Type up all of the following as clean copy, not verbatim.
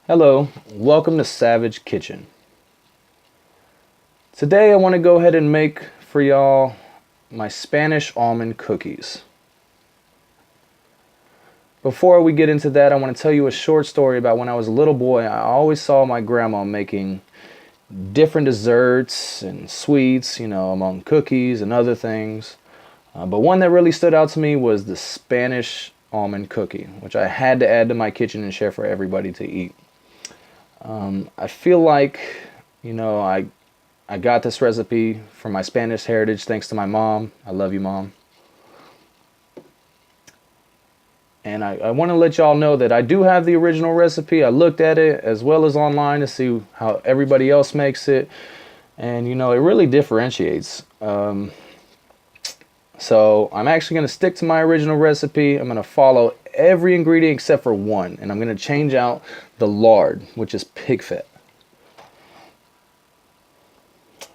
Hello, welcome to Savage Kitchen. Today I want to go ahead and make for y'all my Spanish almond cookies. Before we get into that, I want to tell you a short story about when I was a little boy. I always saw my grandma making different desserts and sweets, among cookies and other things. But one that really stood out to me was the Spanish almond cookie, which I had to add to my kitchen and share for everybody to eat. I feel like, I got this recipe from my Spanish heritage thanks to my mom. I love you, Mom. And I want to let y'all know that I do have the original recipe. I looked at it as well as online to see how everybody else makes it. And, it really differentiates. So I'm actually going to stick to my original recipe. I'm going to follow every ingredient except for one. And I'm going to change out the lard, which is pig fat.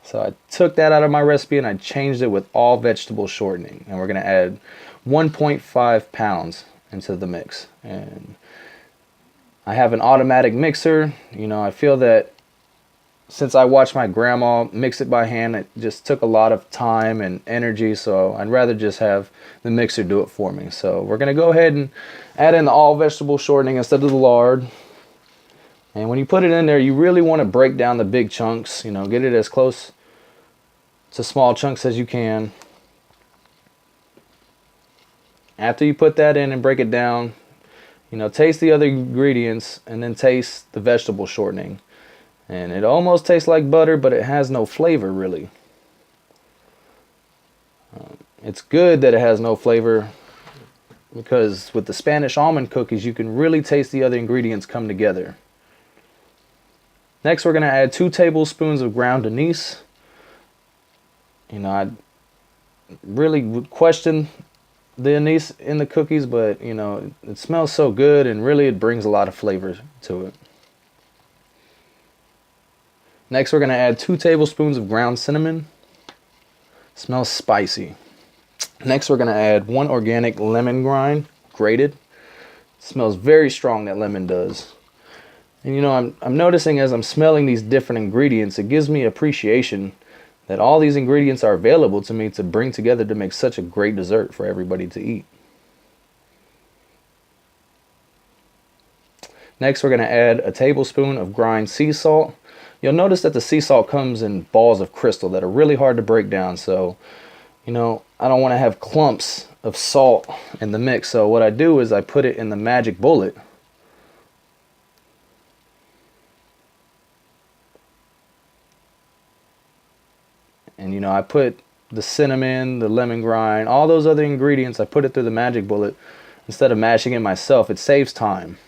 So I took that out of my recipe and I changed it with all vegetable shortening. And we're going to add 1.5 pounds into the mix. And I have an automatic mixer. I feel that since I watched my grandma mix it by hand, it just took a lot of time and energy. So I'd rather just have the mixer do it for me. So we're going to go ahead and add in the all vegetable shortening instead of the lard. And when you put it in there, you really want to break down the big chunks, get it as close to small chunks as you can. After you put that in and break it down, taste the other ingredients and then taste the vegetable shortening. And it almost tastes like butter, but it has no flavor really. It's good that it has no flavor because with the Spanish almond cookies, you can really taste the other ingredients come together. Next, we're going to add 2 tablespoons of ground anise. I really would question the anise in the cookies, but it smells so good and really it brings a lot of flavor to it. Next, we're going to add 2 tablespoons of ground cinnamon. Smells spicy. Next, we're going to add 1 organic lemon rind, grated. Smells very strong, that lemon does. And I'm noticing as I'm smelling these different ingredients, it gives me appreciation that all these ingredients are available to me to bring together to make such a great dessert for everybody to eat. Next, we're going to add a tablespoon of ground sea salt. You'll notice that the sea salt comes in balls of crystal that are really hard to break down. So, I don't want to have clumps of salt in the mix. So what I do is I put it in the magic bullet. And I put the cinnamon, the lemon rind, all those other ingredients, I put it through the magic bullet instead of mashing it myself. It saves time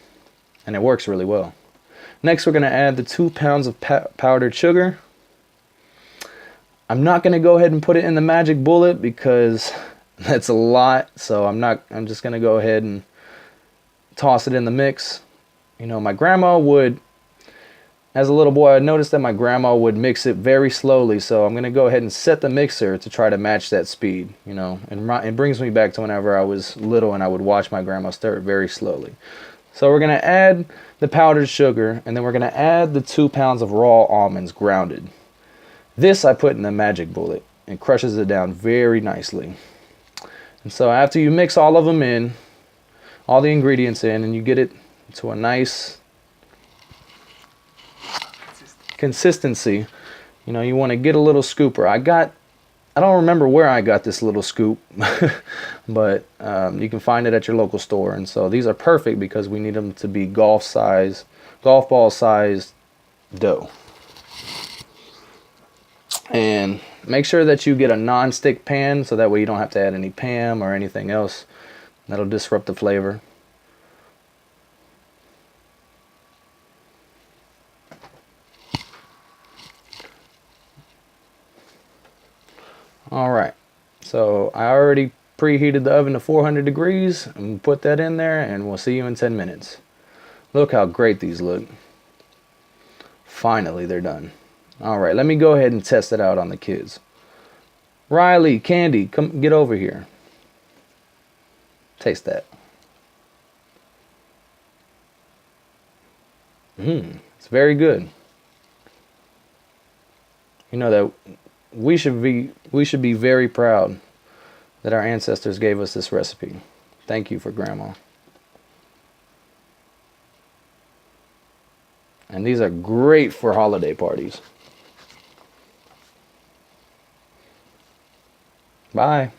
and it works really well. Next, we're going to add the 2 pounds of powdered sugar. I'm not going to go ahead and put it in the magic bullet because that's a lot. So I'm just going to go ahead and toss it in the mix. My grandma would, as a little boy, I noticed that my grandma would mix it very slowly, so I'm going to go ahead and set the mixer to try to match that speed, and it brings me back to whenever I was little and I would watch my grandma stir it very slowly. So we're going to add the powdered sugar, and then we're going to add the 2 pounds of raw almonds grounded. This I put in the magic bullet and crushes it down very nicely. And so after you mix all of them in, all the ingredients in, and you get it to a nice consistency, you want to get a little scooper. I don't remember where I got this little scoop, but you can find it at your local store. And so these are perfect because we need them to be golf ball size dough. And make sure that you get a non-stick pan so that way you don't have to add any Pam or anything else that'll disrupt the flavor. Alright, so I already preheated the oven to 400 degrees. I'm going to put that in there and we'll see you in 10 minutes. Look how great these look. Finally, they're done. Alright, let me go ahead and test it out on the kids. Riley, Candy, come get over here. Taste that. It's very good. You know that we should be very proud that our ancestors gave us this recipe. Thank you for Grandma. And these are great for holiday parties. Bye.